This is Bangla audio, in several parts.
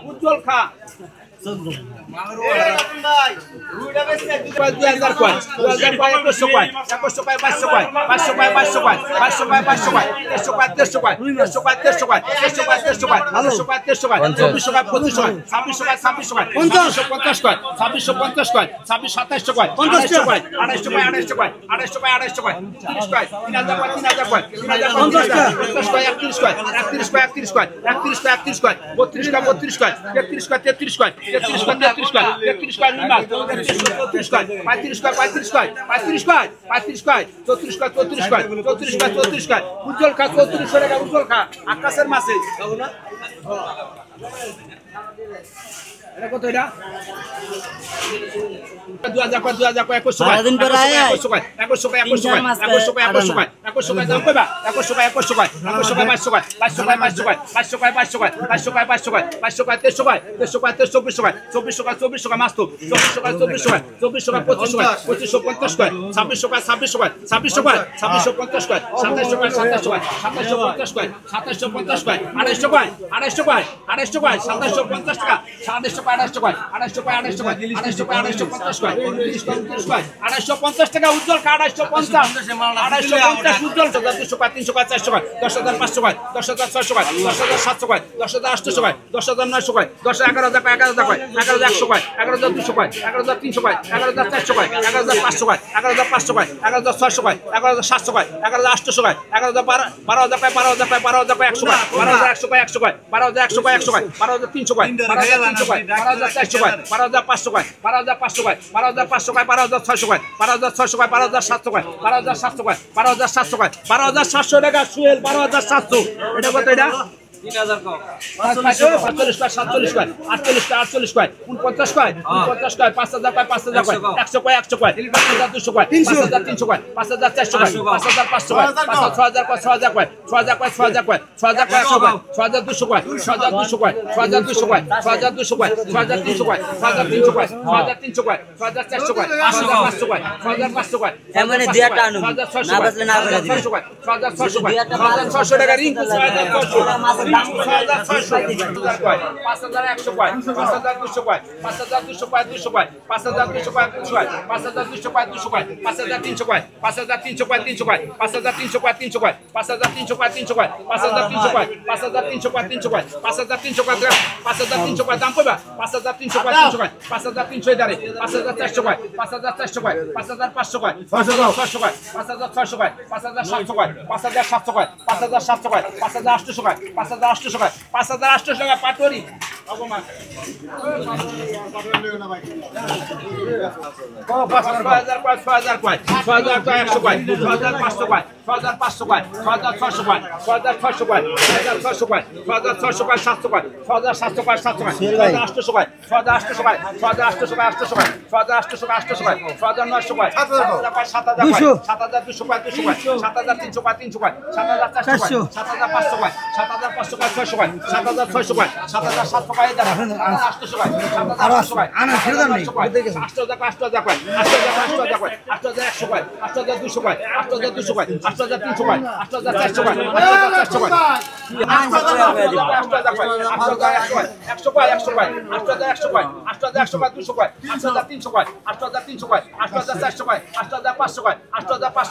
উজ্জ্বল খা উজ্জ্বল খা 34 টাকা উজ্জ্বল খা আকাশের মাছে এটা কত এটা 2000 কয় 2100 কয় 2100 কয় 2100 কয় 2100 কয় 2100 কয় 2100 কয় 2100 কয় দাম কইবা 2100 কয় 2100 কয় 2200 কয় 2200 কয় 2200 কয় 2200 কয় 2200 কয় 2200 কয় 2200 কয় 2200 কয় 2300 কয় 2300 কয় 2400 কয় 2400 কয় 2400 কয় মাছ তো 2400 কয় 2400 কয় 2400 কয় 2500 কয় 2550 কয় 2600 কয় 2600 কয় 2600 কয় 2650 কয় 2700 কয় 2700 কয় 2750 কয় 2750 কয় 250 কয় 250 কয় 250 কয় 2750 টাকা 250 কয় 250 কয় 250 কয় 250 কয় 250 কয় 250 কয় 30 কয় 250 টাকা উজ্জ্বল কা 250 250 উজ্জ্বল 200 কয় 300 কয় 400 কয় 10500 কয় 10600 কয় 10700 কয় 10800 কয় 10900 কয় 11000 কয় 11000 কয় 11100 কয় 11200 কয় 11300 কয় 11400 কয় 11500 কয় 11500 কয় 11600 কয় 11700 কয় 11800 কয় 12000 12000 কয় 12000 কয় 12000 কয় 100 কয় 12100 কয় 100 কয় 12100 কয় 100 কয় 12300 কয় 12300 কয় 12400 কয় 12500 কয় 12500 কয় 12500 কয় 12600 কয় 12600 কয় 12700 কয় 12700 কয় 12700 কয় 12700 টাকা সুয়েল 12700 এটা কত এটা 3000 কম 45 কয় 47 কয় 48 কয় 48 কয় 49 কয় 49 কয় 5000 কয় 5000 কয় 100 কয় 100 কয় 5200 কয় 5300 কয় 5400 কয় 5500 কয় 6000 কয় 6000 কয় 6000 কয় 6000 কয় 6000 কয় 6200 কয় 6200 কয় 6200 কয় 6200 কয় 6300 কয় 6300 কয় 6300 কয় 6400 কয় 5500 কয় 5500 কয় এমনে দিয়াটা আনু না বাসলে না করে দিবে 6600 কয় 6600 টাকা রিং 6600 5100 কয় 5100 কয় 5200 কয় 5200 কয় 200 কয় 5200 কয় 200 কয় 5200 কয় 200 কয় 5300 কয় 5300 কয় 300 কয় 5300 কয় 300 কয় 5300 কয় 300 কয় 5300 কয় 5300 কয় 300 কয় 5300 কয় 5300 কয় দাম কইবা 5300 কয় 300 কয় 5300 এদারে 5400 কয় 5400 কয় 5500 কয় 5600 কয় 5600 কয় 5700 কয় 5700 কয় 5700 কয় 5800 কয় 5800 টাকা 5800 টাকা পাটরি অপমান ও 5000 কয় 6000 কয় 6000 কয় 100 কয় 6500 কয় 6500 কয় 6600 কয় 6600 কয় 6600 কয় 6600 কয় 700 কয় 6700 কয় 700 কয় 6800 কয় 6800 কয় 6800 কয় 800 কয় 6800 কয় 800 কয় 6900 কয় 7000 কয় 7200 কয় 200 কয় 7300 কয় 300 কয় 7400 কয় 7500 কয় 7500 কয় 600 কয় 7600 কয় 7700 কয় 800 কয় 7800 কয় আনা ছেড়ে নেই 8000 কয় 8000 কয় 8000 কয় 8100 কয় 8200 কয় 8200 কয় 8300 কয় 8400 কয় 8400 কয় 8000 কয় 100 কয় 100 কয় 8100 কয় 8100 কয় 200 কয় 8300 কয় 8300 কয় 8400 কয় 8500 কয় 8500 কয় 8500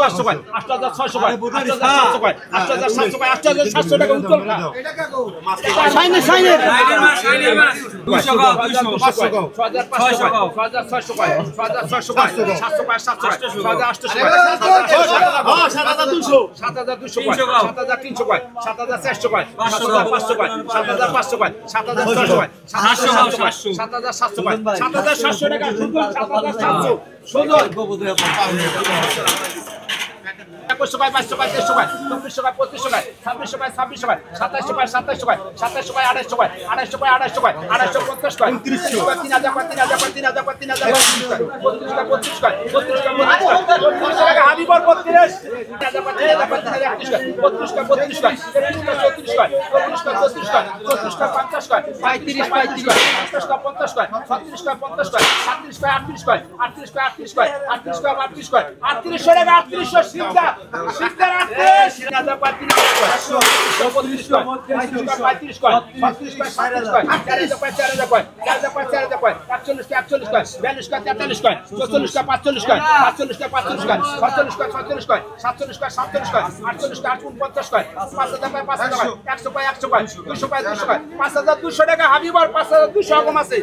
কয় 8600 কয় 8700 কয় 8700 কয় 8700 টাকা উত্তর না এটা কাকু সাইনে 200 কয় 500 কয় 6500 কয় 6600 কয় 6600 কয় 700 কয় 700 কয় 7800 কয় 7200 7200 কয় 7300 কয় 7400 কয় 5500 কয় 7500 কয় 7600 কয় 7700 কয় 7700 টাকা সুন্দর 7700 সুন্দর 2100 কয় 2200 কয় 2300 কয় 2400 কয় 2500 কয় 2600 কয় 2600 কয় 2700 কয় 2700 কয় 2700 কয় 2800 কয় 2800 কয় 2800 কয় 2850 কয় 3000 কয় 3000 কয় 3000 কয় 3000 কয় 3200 কয় 3200 টাকা হাবিবর 32 3000 কয় 3000 কয় 3200 কয় 3200 কয় 3400 কয় 3400 কয় 3400 কয় 50 কয় 35 কয় 50 কয় 50 কয় 36 কয় 50 কয় 37 কয় 38 কয় 38 কয় 38 কয় 38 কয় 38 কয় 3800 টাকা 3800 টাকা হাবিবার 5200 কম আছে